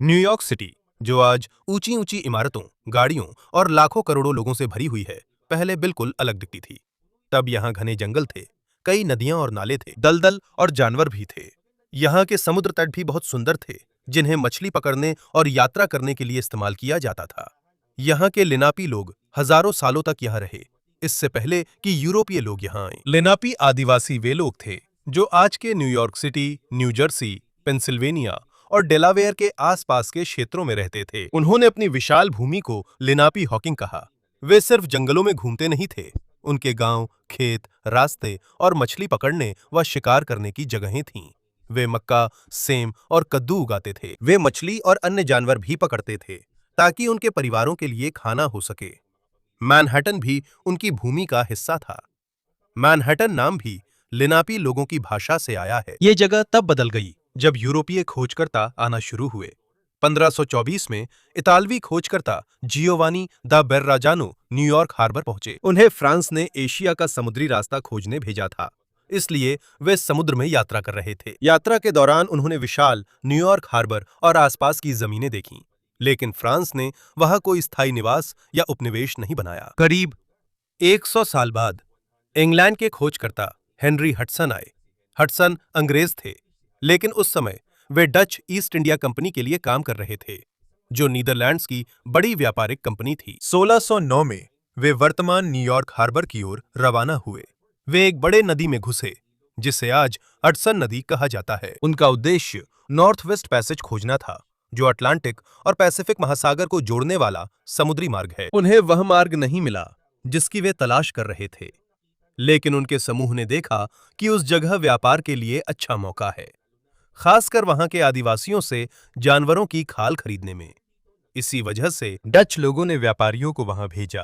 New York city, जो आज ऊंची ऊंची इमारतों, गाड़ियों और लाखों करोड़ों लोगों से भरी हुई है, पहले बिल्कुल अलग दिखती थी। तब यहाँ घने जंगल थे, कई नदियां और नाले थे, दलदल और जानवर भी थे। यहाँ के समुद्र तट भी बहुत सुंदर थे, जिन्हें मछली पकड़ने और यात्रा करने के लिए इस्तेमाल किया जाता था। यहाँ के लेनापी लोग हजारों सालों तक यहाँ रहे, इससे पहले कि यूरोपीय लोग यहाँ आए। लेनापी आदिवासी वे लोग थे जो आज के New York city, new Jersey, Pennsylvania और डेलावेयर के आसपास के क्षेत्रों में रहते थे। उन्होंने अपनी विशाल भूमि को लेनापी हॉकिंग कहा। वे सिर्फ जंगलों में घूमते नहीं थे, उनके गांव, खेत, रास्ते और मछली पकड़ने व शिकार करने की जगहें थीं। वे मक्का, सेम और कद्दू उगाते थे। वे मछली और अन्य जानवर भी पकड़ते थे ताकि उनके परिवारों के लिए खाना हो सके। मैनहट्टन भी उनकी भूमि का हिस्सा था। मैनहट्टन नाम भी लेनापी लोगों की भाषा से आया है। ये जगह तब बदल गई जब यूरोपीय खोजकर्ता आना शुरू हुए। 1524 में इतालवी खोजकर्ता जियोवानी दा बेर्राजानो न्यूयॉर्क हार्बर पहुंचे। उन्हें फ्रांस ने एशिया का समुद्री रास्ता खोजने भेजा था, इसलिए वे समुद्र में यात्रा कर रहे थे। यात्रा के दौरान उन्होंने विशाल न्यूयॉर्क हार्बर और आसपास की जमीनें देखीं, लेकिन फ्रांस ने वहां कोई स्थायी निवास या उपनिवेश नहीं बनाया। करीब 100 साल बाद इंग्लैंड के खोजकर्ता हेनरी हडसन आए। हडसन अंग्रेज थे, लेकिन उस समय वे डच ईस्ट इंडिया कंपनी के लिए काम कर रहे थे, जो नीदरलैंड्स की बड़ी व्यापारिक कंपनी थी। 1609 में वे वर्तमान न्यूयॉर्क हार्बर की ओर रवाना हुए। वे एक बड़े नदी में घुसे, जिसे आज हडसन नदी कहा जाता है। उनका उद्देश्य नॉर्थ वेस्ट पैसेज खोजना था, जो अटलांटिक और पैसिफिक महासागर को जोड़ने वाला समुद्री मार्ग है। उन्हें वह मार्ग नहीं मिला जिसकी वे तलाश कर रहे थे, लेकिन उनके समूह ने देखा कि उस जगह व्यापार के लिए अच्छा मौका है, खासकर वहां के आदिवासियों से जानवरों की खाल खरीदने में। इसी वजह से डच लोगों ने व्यापारियों को वहां भेजा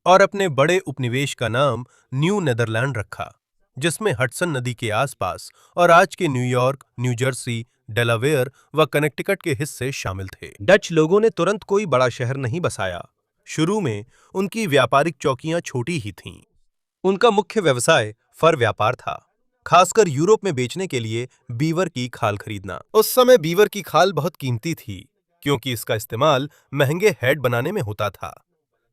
और अपने बड़े उपनिवेश का नाम न्यू नीदरलैंड रखा, जिसमें हडसन नदी के आसपास और आज के न्यूयॉर्क, न्यू जर्सी, डेलावेयर व कनेक्टिकट के हिस्से शामिल थे। डच लोगों ने तुरंत कोई बड़ा शहर नहीं बसाया। शुरू में उनकी व्यापारिक चौकियां छोटी ही थीं। उनका मुख्य व्यवसाय फर व्यापार था, खासकर यूरोप में बेचने के लिए बीवर की खाल खरीदना। उस समय बीवर की खाल बहुत कीमती थी, क्योंकि इसका इस्तेमाल महंगे हैट बनाने में होता था।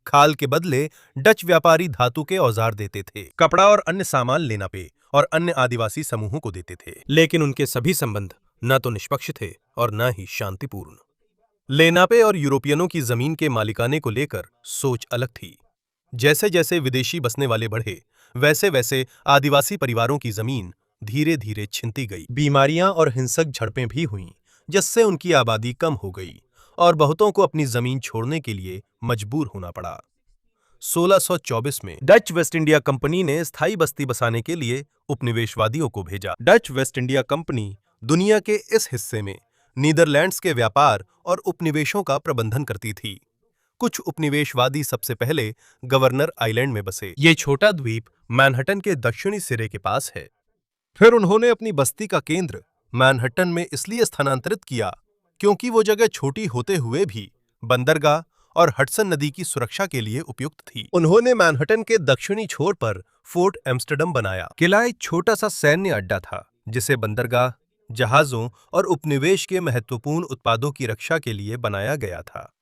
खाल के बदले डच व्यापारी धातु के औजार देते थे, कपड़ा और अन्य सामान लेनापे और अन्य आदिवासी समूहों को देते थे। लेकिन उनके सभी संबंध न तो निष्पक्ष थे और न ही शांतिपूर्ण। लेनापे और यूरोपियनों की जमीन के मालिकाने को लेकर सोच अलग थी। जैसे जैसे विदेशी बसने वाले बढ़े, वैसे वैसे आदिवासी परिवारों की जमीन धीरे धीरे छिनती गई। बीमारियां और हिंसक झड़पें भी हुईं, जिससे उनकी आबादी कम हो गई और बहुतों को अपनी जमीन छोड़ने के लिए मजबूर होना पड़ा। 1624 में डच वेस्ट इंडिया कंपनी ने स्थायी बस्ती बसाने के लिए उपनिवेशवादियों को भेजा। डच वेस्ट इंडिया कंपनी दुनिया के इस हिस्से में नीदरलैंड्स के व्यापार और उपनिवेशों का प्रबंधन करती थी। कुछ उपनिवेशवादी सबसे पहले गवर्नर आइलैंड में बसे। ये छोटा द्वीप मैनहट्टन के दक्षिणी सिरे के पास है। फिर उन्होंने अपनी बस्ती का केंद्र मैनहट्टन में इसलिए स्थानांतरित किया क्योंकि वो जगह छोटी होते हुए भी बंदरगाह और हडसन नदी की सुरक्षा के लिए उपयुक्त थी। उन्होंने मैनहट्टन के दक्षिणी छोर पर फोर्ट एम्स्टर्डम बनाया। किला एक छोटा सा सैन्य अड्डा था, जिसे बंदरगाह, जहाजों और उपनिवेश के महत्वपूर्ण उत्पादों की रक्षा के लिए बनाया गया था।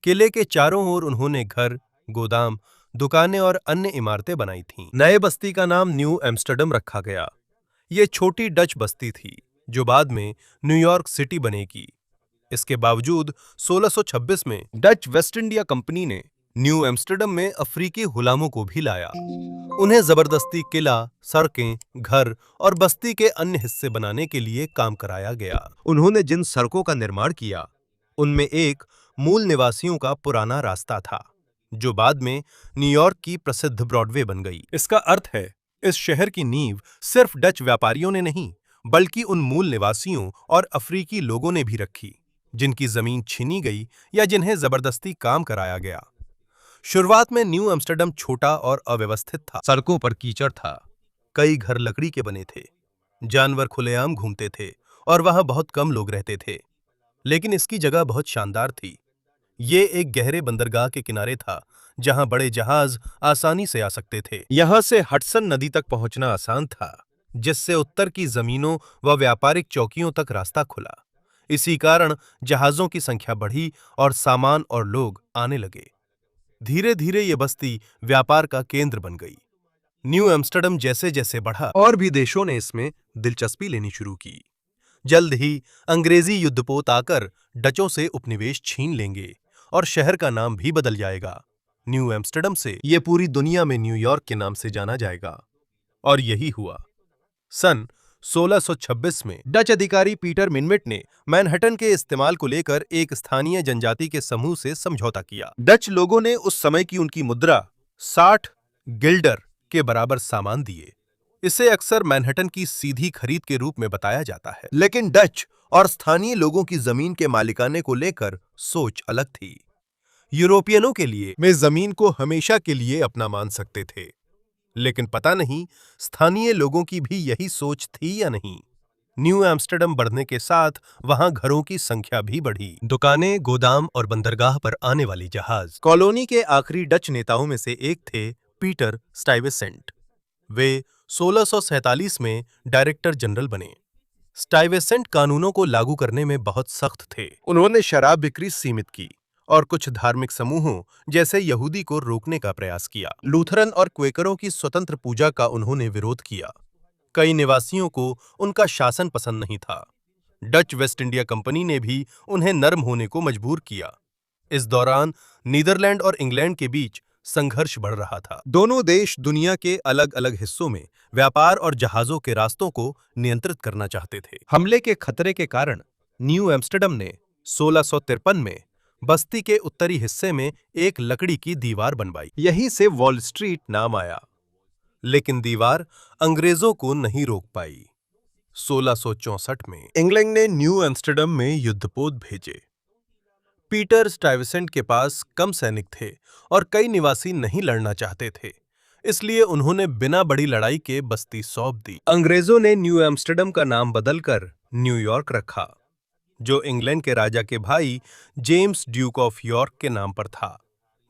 किले के चारों ओर उन्होंने घर, गोदाम, दुकानें और अन्य इमारतें बनाई थीं। नए बस्ती का नाम न्यू एम्स्टर्डम रखा गया। ये छोटी डच बस्ती थी, जो बाद में न्यूयॉर्क सिटी बनेगी। इसके बावजूद 1626 में डच वेस्ट इंडिया कंपनी ने न्यू एम्स्टर्डम में अफ्रीकी गुलामों को भी लाया। उन्हें जबरदस्ती किला, सड़कें, घर और बस्ती के अन्य हिस्से बनाने के लिए काम कराया गया। उन्होंने जिन सड़कों का निर्माण किया, उनमें एक मूल निवासियों का पुराना रास्ता था, जो बाद में न्यूयॉर्क की प्रसिद्ध ब्रॉडवे बन गई। इसका अर्थ है, इस शहर की नींव सिर्फ डच व्यापारियों ने नहीं, बल्कि उन मूल निवासियों और अफ्रीकी लोगों ने भी रखी, जिनकी जमीन छीनी गई या जिन्हें जबरदस्ती काम कराया गया। शुरुआत में न्यू एम्स्टर्डम छोटा और अव्यवस्थित था। सड़कों पर कीचड़ था, कई घर लकड़ी के बने थे, जानवर खुलेआम घूमते थे और वहां बहुत कम लोग रहते थे। लेकिन इसकी जगह बहुत शानदार थी। ये एक गहरे बंदरगाह के किनारे था, जहां बड़े जहाज आसानी से आ सकते थे। यहां से हडसन नदी तक पहुंचना आसान था, जिससे उत्तर की जमीनों व व्यापारिक चौकियों तक रास्ता खुला। इसी कारण जहाजों की संख्या बढ़ी और सामान और लोग आने लगे। धीरे धीरे ये बस्ती व्यापार का केंद्र बन गई। न्यू एम्स्टर्डम जैसे जैसे बढ़ा और भी देशों ने इसमें दिलचस्पी लेनी शुरू की। जल्द ही अंग्रेजी युद्धपोत आकर डचों से उपनिवेश छीन लेंगे और शहर का नाम भी बदल जाएगा। न्यू एम्स्टर्डम से यह पूरी दुनिया में न्यूयॉर्क के नाम से जाना जाएगा। और यही हुआ। सन 1626 में डच अधिकारी पीटर मिनविट ने मैनहट्टन के इस्तेमाल को लेकर एक स्थानीय जनजाति के समूह से समझौता किया। डच लोगों ने उस समय की उनकी मुद्रा 60 गिल्डर के बराबर सामान दिए। इसे अक्सर मैनहट्टन की सीधी खरीद के रूप में बताया जाता है, लेकिन डच और स्थानीय लोगों की जमीन के मालिकाने को लेकर सोच अलग थी। यूरोपियनों के लिए वे जमीन को हमेशा के लिए अपना मान सकते थे, लेकिन पता नहीं स्थानीय लोगों की भी यही सोच थी या नहीं। न्यू एम्स्टर्डम बढ़ने के साथ वहां घरों की संख्या भी बढ़ी। दुकानें, गोदाम और बंदरगाह पर आने वाली जहाज। कॉलोनी के आखिरी डच नेताओं में से एक थे पीटर स्टाuyवेसेंट। वे 1647 में डायरेक्टर जनरल बने। स्टाuyवेसेंट कानूनों को लागू करने में बहुत सख्त थे। उन्होंने शराब बिक्री सीमित की और कुछ धार्मिक समूहों जैसे यहूदी को रोकने का प्रयास किया। लूथरन और क्वेकरों की स्वतंत्र पूजा का उन्होंने विरोध किया। कई निवासियों को उनका शासन पसंद नहीं था। डच वेस्ट इंडिया कंपनी ने भी उन्हें नर्म होने को मजबूर किया। इस दौरान नीदरलैंड और इंग्लैंड के बीच संघर्ष बढ़ रहा था। दोनों देश दुनिया के अलग अलग हिस्सों में व्यापार और जहाजों के रास्तों को नियंत्रित करना चाहते थे। हमले के खतरे के कारण न्यू एम्स्टर्डम ने 1653 में बस्ती के उत्तरी हिस्से में एक लकड़ी की दीवार बनवाई। यहीं से वॉल स्ट्रीट नाम आया। लेकिन दीवार अंग्रेजों को नहीं रोक पाई। 1664 में इंग्लैंड ने न्यू एम्स्टर्डम में युद्धपोत भेजे। पीटर स्टाuyवेसेंट के पास कम सैनिक थे और कई निवासी नहीं लड़ना चाहते थे, इसलिए उन्होंने बिना बड़ी लड़ाई के बस्ती सौंप दी। अंग्रेजों ने न्यू एम्स्टर्डम का नाम बदलकर न्यूयॉर्क रखा, जो इंग्लैंड के राजा के भाई जेम्स ड्यूक ऑफ यॉर्क के नाम पर था,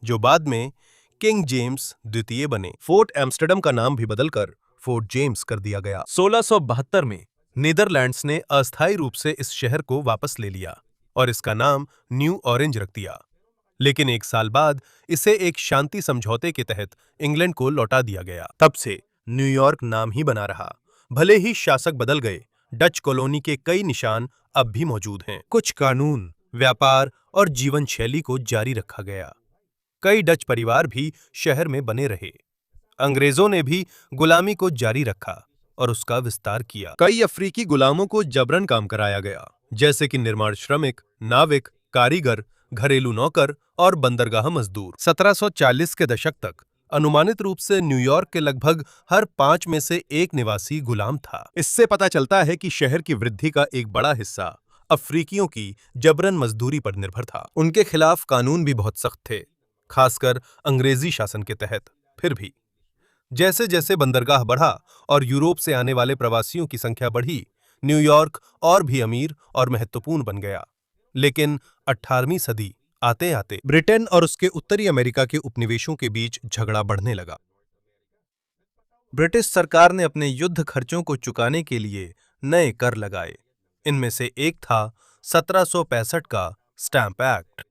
जो बाद में किंग जेम्स द्वितीय बने। फोर्ट एम्स्टर्डम का नाम भी बदलकर फोर्ट जेम्स कर दिया गया। 1672 में नीदरलैंड्स ने अस्थायी रूप से इस शहर को वापस ले लिया और इसका नाम न्यू ऑरेंज रख दिया। लेकिन एक साल बाद इसे एक शांति समझौते के तहत इंग्लैंड को लौटा दिया गया। तब से न्यूयॉर्क नाम ही बना रहा। भले ही शासक बदल गए, डच कॉलोनी के कई निशान अब भी मौजूद हैं। कुछ कानून, व्यापार और जीवन शैली को जारी रखा गया। कई डच परिवार भी शहर में बने रहे। अंग्रेजों ने भी गुलामी को जारी रखा और उसका विस्तार किया। कई अफ्रीकी गुलामों को जबरन काम कराया गया, जैसे कि निर्माण श्रमिक, नाविक, कारीगर, घरेलू नौकर और बंदरगाह मजदूर। 1740 के दशक तक अनुमानित रूप से न्यूयॉर्क के लगभग हर 5 में से एक निवासी गुलाम था। इससे पता चलता है कि शहर की वृद्धि का एक बड़ा हिस्सा अफ्रीकियों की जबरन मजदूरी पर निर्भर था। उनके खिलाफ कानून भी बहुत सख्त थे, खासकर अंग्रेजी शासन के तहत। फिर भी जैसे जैसे बंदरगाह बढ़ा और यूरोप से आने वाले प्रवासियों की संख्या बढ़ी, न्यूयॉर्क और भी अमीर और महत्वपूर्ण बन गया। लेकिन 18वीं सदी आते आते ब्रिटेन और उसके उत्तरी अमेरिका के उपनिवेशों के बीच झगड़ा बढ़ने लगा। ब्रिटिश सरकार ने अपने युद्ध खर्चों को चुकाने के लिए नए कर लगाए। इनमें से एक था 1765 का स्टैंप एक्ट।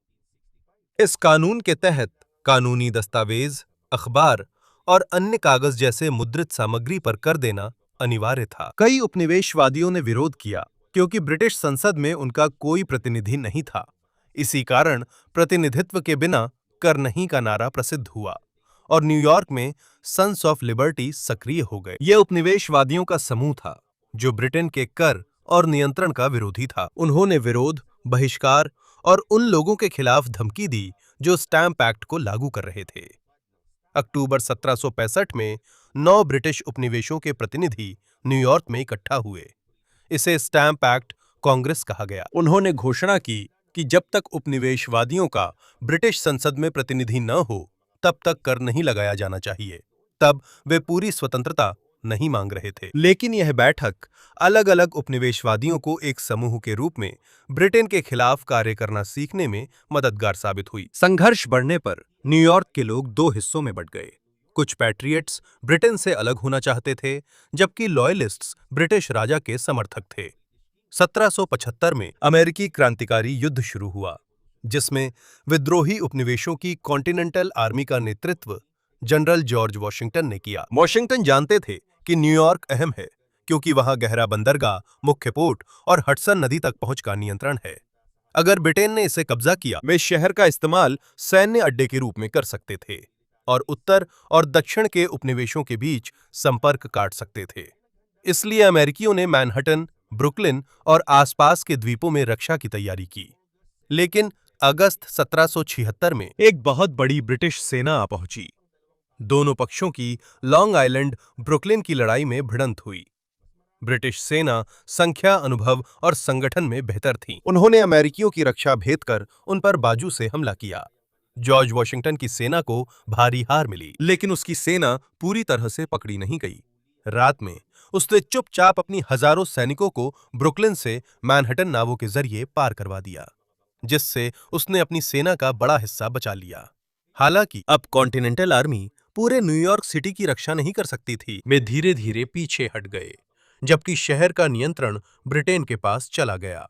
इस कानून के तहत कानूनी दस्तावेज, अखबार और अन्य कागज जैसे मुद्रित सामग्री पर कर देना अनिवार्य था। कई उपनिवेशवादियों ने विरोध किया, क्योंकि ब्रिटिश संसद में उनका कोई प्रतिनिधि नहीं था। इसी कारण प्रतिनिधित्व के बिना कर नहीं का नारा प्रसिद्ध हुआ और न्यूयॉर्क में सन्स ऑफ लिबर्टी सक्रिय हो गए। यह उपनिवेशवादियों का समूह था जो ब्रिटेन के कर और नियंत्रण का विरोधी था। उन्होंने विरोध, बहिष्कार और उन लोगों के खिलाफ धमकी दी जो स्टैंप एक्ट को लागू कर रहे थे। अक्टूबर 1765 में 9 ब्रिटिश उपनिवेशों के प्रतिनिधि न्यूयॉर्क में इकट्ठा हुए। इसे स्टैंप एक्ट कांग्रेस कहा गया। उन्होंने घोषणा की कि जब तक उपनिवेशवादियों का ब्रिटिश संसद में प्रतिनिधि न हो, तब तक कर नहीं लगाया जाना चाहिए। तब वे पूरी स्वतंत्रता नहीं मांग रहे थे। लेकिन यह बैठक अलग अलग उपनिवेशवादियों को एक समूह के रूप में ब्रिटेन के खिलाफ कार्य करना सीखने में मददगार साबित हुई। संघर्ष बढ़ने पर न्यूयॉर्क के लोग 2 हिस्सों में बंट गए। कुछ पैट्रियट्स ब्रिटेन से अलग होना चाहते थे, जबकि लॉयलिस्ट्स ब्रिटिश राजा के समर्थक थे। 1775 में अमेरिकी क्रांतिकारी युद्ध शुरू हुआ, जिसमें विद्रोही उपनिवेशों की कॉन्टिनेंटल आर्मी का नेतृत्व जनरल जॉर्ज वॉशिंगटन ने किया। वॉशिंगटन जानते थे कि न्यूयॉर्क अहम है, क्योंकि वहां गहरा बंदरगाह, मुख्य पोर्ट और हडसन नदी तक पहुंच का नियंत्रण है। अगर ब्रिटेन ने इसे कब्जा किया, वे शहर का इस्तेमाल सैन्य अड्डे के रूप में कर सकते थे और उत्तर और दक्षिण के उपनिवेशों के बीच संपर्क काट सकते थे। इसलिए अमेरिकियों ने मैनहट्टन, ब्रुकलिन और आसपास के द्वीपों में रक्षा की तैयारी की। लेकिन अगस्त 1776 में एक बहुत बड़ी ब्रिटिश सेना आ पहुंची। दोनों पक्षों की लॉन्ग आइलैंड, ब्रुकलिन की लड़ाई में भिड़ंत हुई। ब्रिटिश सेना संख्या, अनुभव और संगठन में बेहतर थी। उन्होंने अमेरिकियों की रक्षा भेद कर उन पर बाजू से हमला किया। जॉर्ज वॉशिंगटन की सेना को भारी हार मिली, लेकिन उसकी सेना पूरी तरह से पकड़ी नहीं गई। रात में उसने चुपचाप अपनी हजारों सैनिकों को ब्रुकलिन से मैनहट्टन नावों के जरिए पार करवा दिया, जिससे उसने अपनी सेना का बड़ा हिस्सा बचा लिया। हालांकि अब कॉन्टिनेंटल आर्मी पूरे न्यूयॉर्क सिटी की रक्षा नहीं कर सकती थी। वे धीरे धीरे पीछे हट गए, जबकि शहर का नियंत्रण ब्रिटेन के पास चला गया।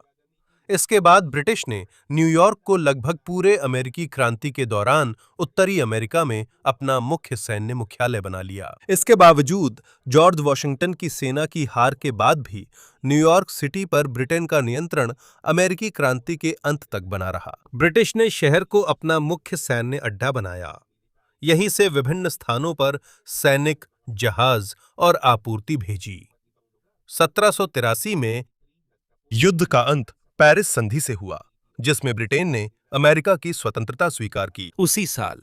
इसके बाद ब्रिटिश ने न्यूयॉर्क को लगभग पूरे अमेरिकी क्रांति के दौरान उत्तरी अमेरिका में अपना मुख्य सैन्य मुख्यालय बना लिया। इसके बावजूद जॉर्ज वॉशिंगटन की सेना की हार के बाद भी न्यूयॉर्क सिटी पर ब्रिटेन का नियंत्रण अमेरिकी क्रांति के अंत तक बना रहा। ब्रिटिश ने शहर को अपना मुख्य सैन्य अड्डा बनाया। यहीं से विभिन्न स्थानों पर सैनिक, जहाज और आपूर्ति भेजी। 1783 में युद्ध का अंत पेरिस संधि से हुआ, जिसमें ब्रिटेन ने अमेरिका की स्वतंत्रता स्वीकार की। उसी साल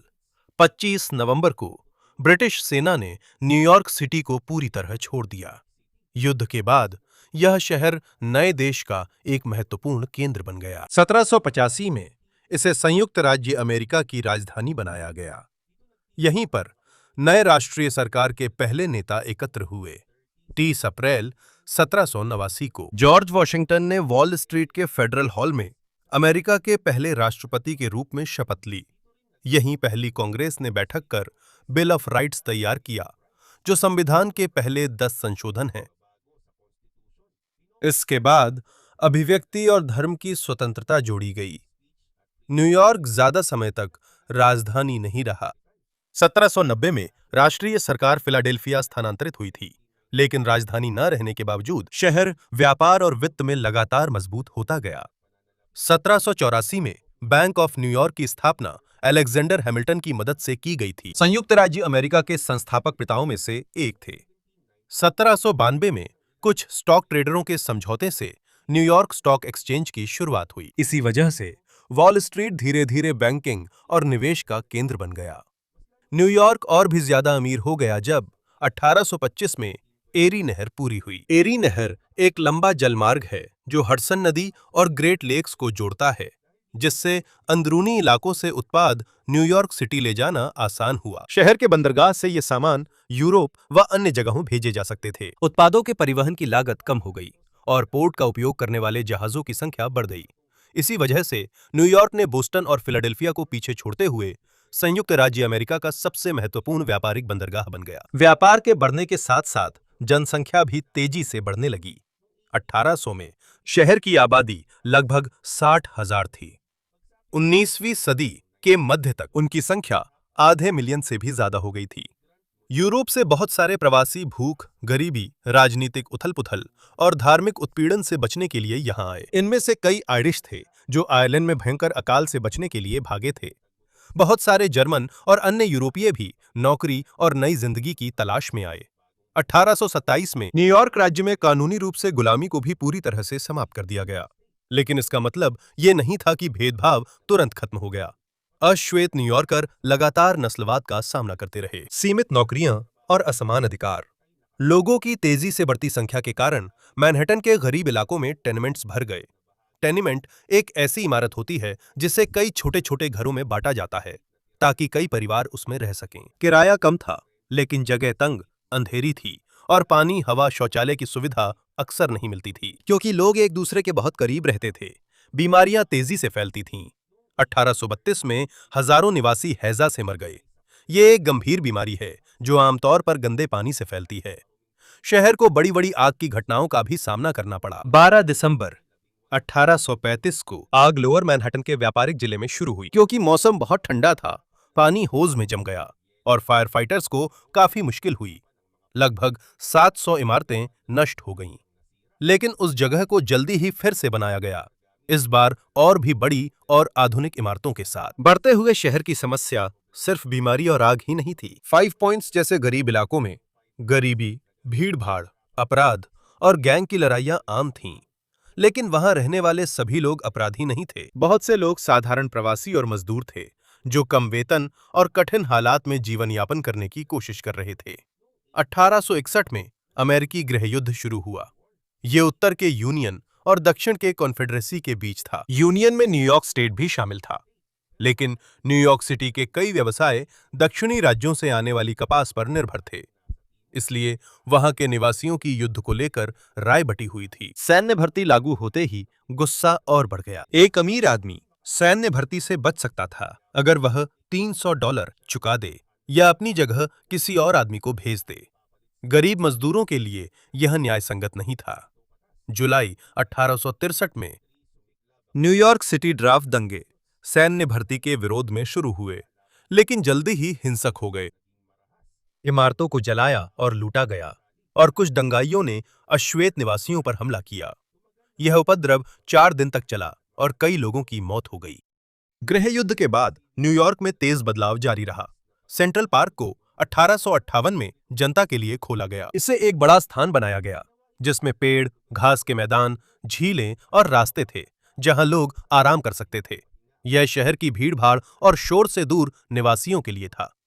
25 नवंबर को ब्रिटिश सेना ने न्यूयॉर्क सिटी को पूरी तरह छोड़ दिया। युद्ध के बाद यह शहर नए देश का एक महत्वपूर्ण केंद्र बन गया। 1785 में इसे संयुक्त राज्य अमेरिका की राजधानी बनाया गया। यहीं पर नए राष्ट्रीय सरकार के पहले नेता एकत्र हुए। 30 अप्रैल 1789 को जॉर्ज वॉशिंगटन ने वॉल स्ट्रीट के फेडरल हॉल में अमेरिका के पहले राष्ट्रपति के रूप में शपथ ली। यहीं पहली कांग्रेस ने बैठक कर बिल ऑफ राइट्स तैयार किया, जो संविधान के पहले 10 संशोधन हैं। इसके बाद अभिव्यक्ति और धर्म की स्वतंत्रता जोड़ी गई। न्यूयॉर्क ज्यादा समय तक राजधानी नहीं रहा। 1790 में राष्ट्रीय सरकार फिलाडेल्फिया स्थानांतरित हुई थी, लेकिन राजधानी न रहने के बावजूद शहर व्यापार और वित्त में लगातार मजबूत होता गया। 1784 में बैंक ऑफ न्यूयॉर्क की स्थापना अलेक्जेंडर हैमिल्टन की मदद से की गई थी। संयुक्त राज्य अमेरिका के संस्थापक पिताओं में से एक थे। 1792 में कुछ स्टॉक ट्रेडरों के समझौते से न्यूयॉर्क स्टॉक एक्सचेंज की शुरुआत हुई। इसी वजह से वॉल स्ट्रीट धीरे धीरे बैंकिंग और निवेश का केंद्र बन गया। न्यूयॉर्क और भी ज्यादा अमीर हो गया जब 1825 में एरी नहर पूरी हुई। एरी नहर एक लंबा जलमार्ग है जो हडसन नदी और ग्रेट लेक्स को जोड़ता है, जिससे अंदरूनी इलाकों से उत्पाद न्यूयॉर्क सिटी ले जाना आसान हुआ। शहर के बंदरगाह से ये सामान यूरोप व अन्य जगहों भेजे जा सकते थे। उत्पादों के परिवहन की लागत कम हो गई और पोर्ट का उपयोग करने वाले जहाजों की संख्या बढ़ गई। इसी वजह से न्यूयॉर्क ने बोस्टन और फिलाडेल्फिया को पीछे छोड़ते हुए संयुक्त राज्य अमेरिका का सबसे महत्वपूर्ण व्यापारिक बंदरगाह बन गया। व्यापार के बढ़ने के साथ साथ जनसंख्या भी तेजी से बढ़ने लगी। 1800 में शहर की आबादी लगभग 60,000 थी। 19वीं सदी के मध्य तक उनकी संख्या आधे मिलियन से भी ज्यादा हो गई थी। यूरोप से बहुत सारे प्रवासी भूख, गरीबी, राजनीतिक उथल-पुथल और धार्मिक उत्पीड़न से बचने के लिए यहां आए। इनमें से कई आयरिश थे जो आयरलैंड में भयंकर अकाल से बचने के लिए भागे थे। बहुत सारे जर्मन और अन्य यूरोपीय भी नौकरी और नई जिंदगी की तलाश में आए। 1827 में न्यूयॉर्क राज्य में कानूनी रूप से गुलामी को भी पूरी तरह से समाप्त कर दिया गया, लेकिन इसका मतलब ये नहीं था कि भेदभाव तुरंत खत्म हो गया। अश्वेत न्यूयॉर्कर लगातार नस्लवाद का सामना करते रहे। सीमित नौकरियां और असमान अधिकार। लोगों की तेजी से बढ़ती संख्या के कारण मैनहट्टन के गरीब इलाकों में टेनमेंट्स भर गए। टेनिमेंट एक ऐसी इमारत होती है जिसे कई छोटे छोटे घरों में बांटा जाता है ताकि कई परिवार उसमें रह सकें। किराया कम था, लेकिन जगह तंग, अंधेरी थी और पानी, हवा, शौचालय की सुविधा अक्सर नहीं मिलती थी। क्योंकि लोग एक दूसरे के बहुत करीब रहते थे, बीमारियां तेजी से फैलती थीं। 1832 में हजारों निवासी हैजा से मर गए। ये एक गंभीर बीमारी है जो आमतौर पर गंदे पानी से फैलती है। शहर को बड़ी बड़ी आग की घटनाओं का भी सामना करना पड़ा। 12 दिसंबर 1835 को आग लोअर मैनहट्टन के व्यापारिक जिले में शुरू हुई। क्योंकि मौसम बहुत ठंडा था, पानी होज में जम गया और फायर फाइटर्स को काफी मुश्किल हुई। लगभग 700 इमारतें नष्ट हो गईं। लेकिन उस जगह को जल्दी ही फिर से बनाया गया, इस बार और भी बड़ी और आधुनिक इमारतों के साथ। बढ़ते हुए शहर की समस्या सिर्फ बीमारी और आग ही नहीं थी। 5 पॉइंट्स जैसे गरीब इलाकों में गरीबी, भीड़-भाड़, अपराध और गैंग की लड़ाइयां आम थीं। लेकिन वहां रहने वाले सभी लोग अपराधी नहीं थे। बहुत से लोग साधारण प्रवासी और मजदूर थे, जो कम वेतन और कठिन हालात में जीवन यापन करने की कोशिश कर रहे थे। 1861 में अमेरिकी गृह युद्ध शुरू हुआ। ये उत्तर के यूनियन और दक्षिण के कॉन्फेडरेसी के बीच था। यूनियन में न्यूयॉर्क स्टेट भी शामिल था, लेकिन न्यूयॉर्क सिटी के कई व्यवसाय दक्षिणी राज्यों से आने वाली कपास पर निर्भर थे। इसलिए वहां के निवासियों की युद्ध को लेकर राय बटी हुई थी। सैन्य भर्ती लागू होते ही गुस्सा और बढ़ गया। एक अमीर आदमी सैन्य भर्ती से बच सकता था अगर वह $300 चुका दे या अपनी जगह किसी और आदमी को भेज दे। गरीब मजदूरों के लिए यह न्यायसंगत नहीं था। जुलाई 1863 में न्यूयॉर्क सिटी ड्राफ्ट दंगे सैन्य भर्ती के विरोध में शुरू हुए, लेकिन जल्दी ही हिंसक हो गए। इमारतों को जलाया और लूटा गया और कुछ दंगाइयों ने अश्वेत निवासियों पर हमला किया। यह उपद्रव 4 दिन तक चला और कई लोगों की मौत हो गई। गृह युद्ध के बाद न्यूयॉर्क में तेज बदलाव जारी रहा। सेंट्रल पार्क को 1858 में जनता के लिए खोला गया। इसे एक बड़ा स्थान बनाया गया, जिसमें पेड़, घास के मैदान, झीलें और रास्ते थे, जहां लोग आराम कर सकते थे। यह शहर की भीड़-भाड़ और शोर से दूर निवासियों के लिए था।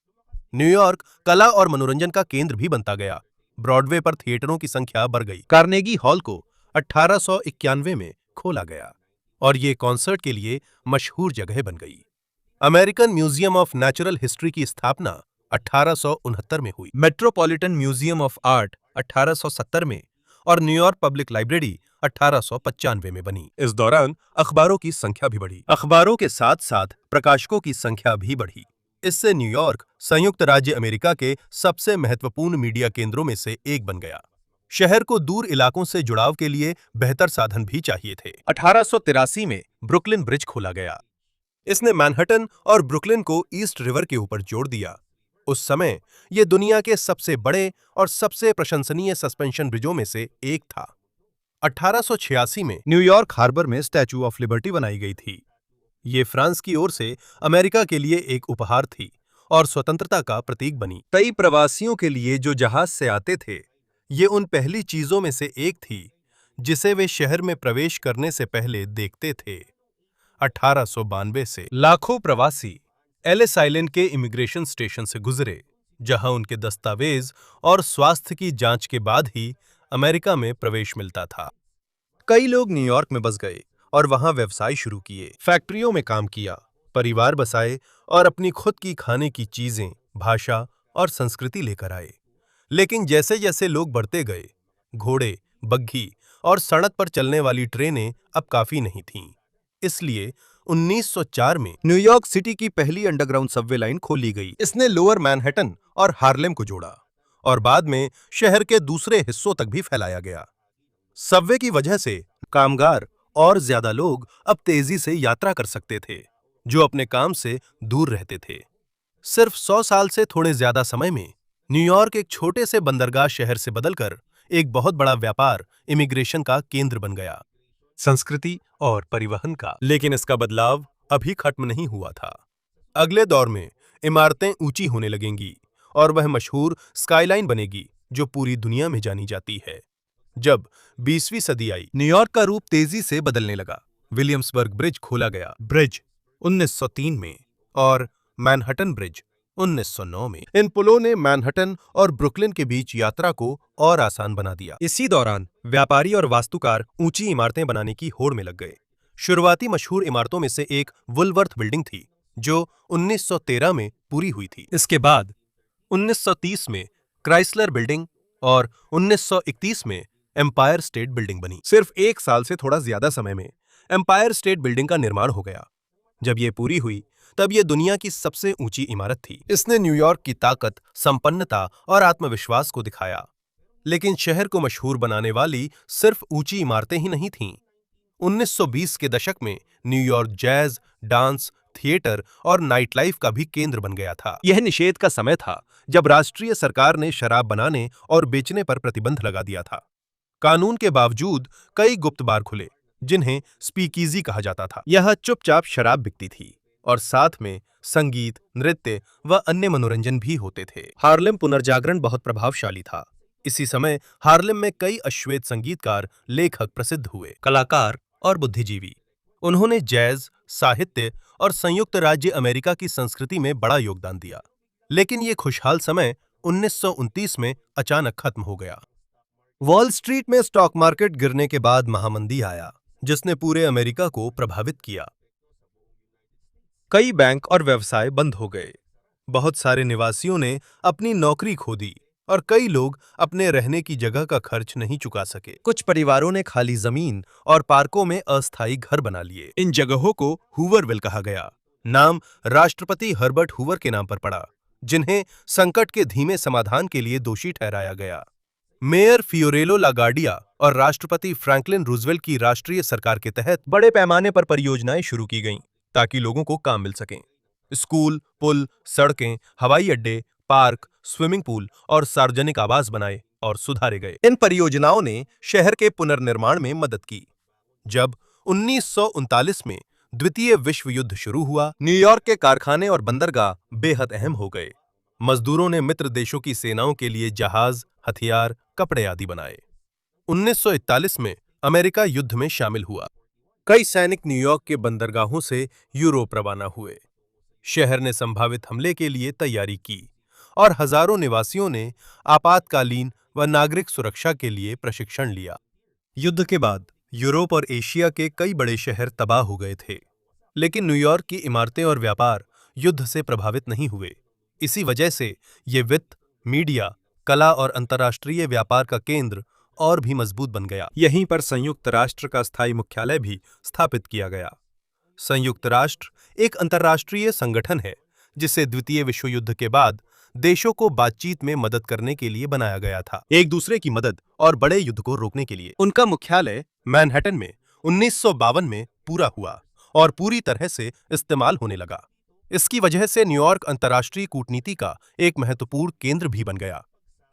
न्यूयॉर्क कला और मनोरंजन का केंद्र भी बनता गया। ब्रॉडवे पर थिएटरों की संख्या बढ़ गई। कार्नेगी हॉल को 1891 में खोला गया और ये कॉन्सर्ट के लिए मशहूर जगह बन गई। American museum of natural history की स्थापना 1869 में हुई। मेट्रोपॉलिटन म्यूजियम ऑफ आर्ट 1870 में और न्यूयॉर्क पब्लिक लाइब्रेरी 1895 में बनी। इस दौरान अखबारों की संख्या भी बढ़ी। अखबारों के साथ साथ प्रकाशकों की संख्या भी बढ़ी। इससे न्यूयॉर्क संयुक्त राज्य अमेरिका के सबसे महत्वपूर्ण मीडिया केंद्रों में से एक बन गया। शहर को दूर इलाकों से जुड़ाव के लिए बेहतर साधन भी चाहिए थे। 1883 में ब्रुकलिन ब्रिज खोला गया। इसने मैनहट्टन और ब्रुकलिन को ईस्ट रिवर के ऊपर जोड़ दिया। उस समय यह दुनिया के सबसे बड़े और सबसे प्रशंसनीय सस्पेंशन ब्रिजों में से एक था। 1886 में न्यूयॉर्क हार्बर में स्टैच्यू ऑफ लिबर्टी बनाई गई थी। ये फ्रांस की ओर से अमेरिका के लिए एक उपहार थी और स्वतंत्रता का प्रतीक बनी। कई प्रवासियों के लिए जो जहाज से आते थे, ये उन पहली चीजों में से एक थी जिसे वे शहर में प्रवेश करने से पहले देखते थे। 1892 से लाखों प्रवासी एलिस आइलैंड के इमिग्रेशन स्टेशन से गुजरे, जहां उनके दस्तावेज और स्वास्थ्य की जांच के बाद ही अमेरिका में प्रवेश मिलता था। कई लोग न्यूयॉर्क में बस गए और वहां व्यवसाय शुरू किए, फैक्ट्रियों में काम किया, परिवार बसाए और अपनी खुद की खाने की चीजें, भाषा और संस्कृति लेकर आए। लेकिन जैसे जैसे लोग बढ़ते गए, घोड़े, बग्घी और सड़क पर चलने वाली ट्रेनें अब काफी नहीं थीं। इसलिए 1904 में न्यूयॉर्क सिटी की पहली अंडरग्राउंड सबवे लाइन खोली गई। इसने लोअर मैनहट्टन और हार्लेम को जोड़ा और बाद में शहर के दूसरे हिस्सों तक भी फैलाया गया। सबवे की वजह से कामगार और ज्यादा लोग अब तेजी से यात्रा कर सकते थे, जो अपने काम से दूर रहते थे। सिर्फ 100 साल से थोड़े ज्यादा समय में न्यूयॉर्क एक छोटे से बंदरगाह शहर से बदलकर एक बहुत बड़ा व्यापार, इमिग्रेशन का केंद्र बन गया, संस्कृति और परिवहन का। लेकिन इसका बदलाव अभी खत्म नहीं हुआ था। अगले दौर में इमारतें ऊंची होने लगेंगी और वह मशहूर स्काईलाइन बनेगी जो पूरी दुनिया में जानी जाती है। जब 20वीं सदी आई, न्यूयॉर्क का रूप तेजी से बदलने लगा। विलियम्सबर्ग ब्रिज खोला गया, ब्रिज 1903 में, और मैनहट्टन ब्रिज 1909 में। इन पुलों ने मैनहट्टन और ब्रुकलिन के बीच यात्रा को और आसान बना दिया। इसी दौरान व्यापारी और वास्तुकार ऊंची इमारतें बनाने की होड़ में लग गए। शुरुआती मशहूर इमारतों में से एक वुलवर्थ बिल्डिंग थी, जो 1913 में पूरी हुई थी। इसके बाद 1930 में क्राइसलर बिल्डिंग और 1931 में एम्पायर स्टेट बिल्डिंग बनी। सिर्फ एक साल से थोड़ा ज्यादा समय में एम्पायर स्टेट बिल्डिंग का निर्माण हो गया। जब यह पूरी हुई, तब यह दुनिया की सबसे ऊंची इमारत थी। इसने न्यूयॉर्क की ताकत, संपन्नता और आत्मविश्वास को दिखाया। लेकिन शहर को मशहूर बनाने वाली सिर्फ ऊंची इमारतें ही नहीं थीं। 1920 के दशक में न्यूयॉर्क जैज, डांस, थिएटर और नाइट लाइफ का भी केंद्र बन गया था। यह निषेध का समय था जब राष्ट्रीय सरकार ने शराब बनाने और बेचने पर प्रतिबंध लगा दिया था। कानून के बावजूद कई गुप्त बार खुले, जिन्हें स्पीकीजी कहा जाता था। यह चुपचाप शराब बिकती थी और साथ में संगीत, नृत्य व अन्य मनोरंजन भी होते थे। हार्लेम पुनर्जागरण बहुत प्रभावशाली था। इसी समय हार्लेम में कई अश्वेत संगीतकार, लेखक प्रसिद्ध हुए, कलाकार और बुद्धिजीवी। उन्होंने जैज, साहित्य और संयुक्त राज्य अमेरिका की संस्कृति में बड़ा योगदान दिया। लेकिन ये खुशहाल समय 1929 में अचानक खत्म हो गया। वॉल स्ट्रीट में स्टॉक मार्केट गिरने के बाद महामंदी आया, जिसने पूरे अमेरिका को प्रभावित किया। कई बैंक और व्यवसाय बंद हो गए। बहुत सारे निवासियों ने अपनी नौकरी खो दी और कई लोग अपने रहने की जगह का खर्च नहीं चुका सके। कुछ परिवारों ने खाली जमीन और पार्कों में अस्थायी घर बना लिए। इन जगहों को हूवरविल कहा गया। नाम राष्ट्रपति हर्बर्ट हूवर के नाम पर पड़ा, जिन्हें संकट के धीमे समाधान के लिए दोषी ठहराया गया। मेयर फियोरेलो लागार्डिया और राष्ट्रपति फ्रैंकलिन रूजवेल्ट की राष्ट्रीय सरकार के तहत बड़े पैमाने पर परियोजनाएं शुरू की गईं, ताकि लोगों को काम मिल सकें। स्कूल, पुल, सड़कें, हवाई अड्डे, पार्क, स्विमिंग पूल और सार्वजनिक आवास बनाए और सुधारे गए। इन परियोजनाओं ने शहर के पुनर्निर्माण में मदद की। जब 1939 में द्वितीय विश्व युद्ध शुरू हुआ, न्यूयॉर्क के कारखाने और बंदरगाह बेहद अहम हो गए। मजदूरों ने मित्र देशों की सेनाओं के लिए जहाज, हथियार, कपड़े आदि बनाए। 1941 में अमेरिका युद्ध में शामिल हुआ। कई सैनिक न्यूयॉर्क के बंदरगाहों से यूरोप रवाना हुए। शहर ने संभावित हमले के लिए तैयारी की और हजारों निवासियों ने आपातकालीन व नागरिक सुरक्षा के लिए प्रशिक्षण लिया। युद्ध के बाद यूरोप और एशिया के कई बड़े शहर तबाह हो गए थे, लेकिन न्यूयॉर्क की इमारतें और व्यापार युद्ध से प्रभावित नहीं हुए। इसी वजह से ये वित्त, मीडिया, कला और अंतर्राष्ट्रीय व्यापार का केंद्र और भी मजबूत बन गया। यहीं पर संयुक्त राष्ट्र का स्थायी मुख्यालय भी स्थापित किया गया। संयुक्त राष्ट्र एक अंतर्राष्ट्रीय संगठन है, जिसे द्वितीय विश्व युद्ध के बाद देशों को बातचीत में मदद करने के लिए बनाया गया था, एक दूसरे की मदद और बड़े युद्ध को रोकने के लिए। उनका मुख्यालय मैनहट्टन में 1952 में पूरा हुआ और पूरी तरह से इस्तेमाल होने लगा। इसकी वजह से न्यूयॉर्क अंतर्राष्ट्रीय कूटनीति का एक महत्वपूर्ण केंद्र भी बन गया।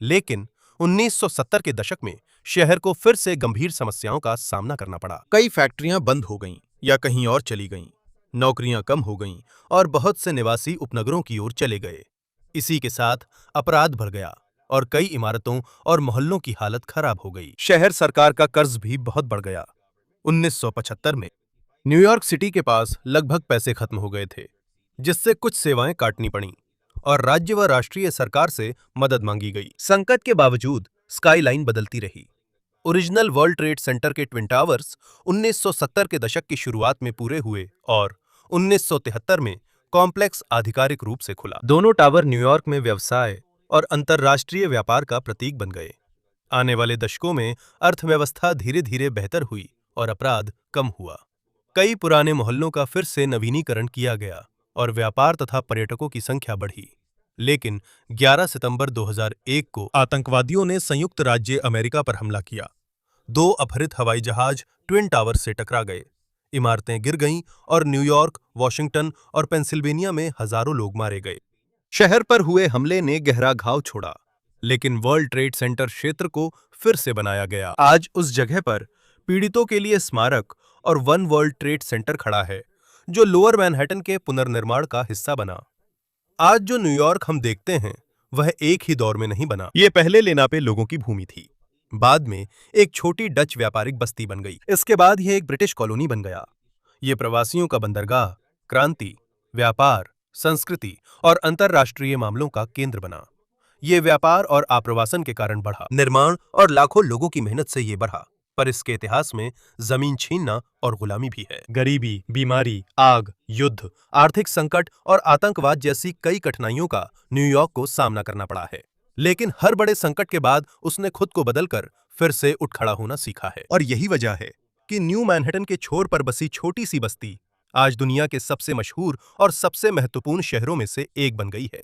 लेकिन 1970 के दशक में शहर को फिर से गंभीर समस्याओं का सामना करना पड़ा। कई फैक्ट्रियां बंद हो गईं या कहीं और चली गईं, नौकरियां कम हो गईं और बहुत से निवासी उपनगरों की ओर चले गए। इसी के साथ अपराध बढ़ गया और कई इमारतों और मोहल्लों की हालत खराब हो गई। शहर सरकार का कर्ज भी बहुत बढ़ गया। 1975 में न्यूयॉर्क सिटी के पास लगभग पैसे खत्म हो गए थे, जिससे कुछ सेवाएं काटनी पड़ीं और राज्य व राष्ट्रीय सरकार से मदद मांगी गई। संकट के बावजूद स्काईलाइन बदलती रही। ओरिजिनल वर्ल्ड ट्रेड सेंटर के ट्विन टावर्स 1970 के दशक की शुरुआत में पूरे हुए और 1973 में कॉम्प्लेक्स आधिकारिक रूप से खुला। दोनों टावर न्यूयॉर्क में व्यवसाय और अंतर्राष्ट्रीय व्यापार का प्रतीक बन गए। आने वाले दशकों में अर्थव्यवस्था धीरे धीरे बेहतर हुई और अपराध कम हुआ। कई पुराने मोहल्लों का फिर से नवीनीकरण किया गया और व्यापार तथा पर्यटकों की संख्या बढ़ी। लेकिन 11 सितंबर 2001 को आतंकवादियों ने संयुक्त राज्य अमेरिका पर हमला किया। 2 अपहृत हवाई जहाज ट्विन टावर से टकरा गए। इमारतें गिर गईं और न्यूयॉर्क, वॉशिंगटन और पेंसिल्वेनिया में हजारों लोग मारे गए। शहर पर हुए हमले ने गहरा घाव छोड़ा, लेकिन वर्ल्ड ट्रेड सेंटर क्षेत्र को फिर से बनाया गया। आज उस जगह पर पीड़ितों के लिए स्मारक और वन वर्ल्ड ट्रेड सेंटर खड़ा है, जो लोअर मैनहट्टन के पुनर्निर्माण का हिस्सा बना। आज जो न्यूयॉर्क हम देखते हैं, वह एक ही दौर में नहीं बना। ये पहले लेनापे लोगों की भूमि थी। बाद में एक छोटी डच व्यापारिक बस्ती बन गई। इसके बाद यह एक ब्रिटिश कॉलोनी बन गया। ये प्रवासियों का बंदरगाह, क्रांति, व्यापार, संस्कृति और अंतर्राष्ट्रीय मामलों का केंद्र बना। ये व्यापार और आप्रवासन के कारण बढ़ा। निर्माण और लाखों लोगों की मेहनत से ये बढ़ा, पर इसके इतिहास में जमीन छीनना और गुलामी भी है। गरीबी, बीमारी, आग, युद्ध, आर्थिक संकट और आतंकवाद जैसी कई कठिनाइयों का न्यूयॉर्क को सामना करना पड़ा है। लेकिन हर बड़े संकट के बाद उसने खुद को बदलकर फिर से उठ खड़ा होना सीखा है। और यही वजह है कि न्यू मैनहट्टन के छोर पर बसी छोटी सी बस्ती आज दुनिया के सबसे मशहूर और सबसे महत्वपूर्ण शहरों में से एक बन गई है।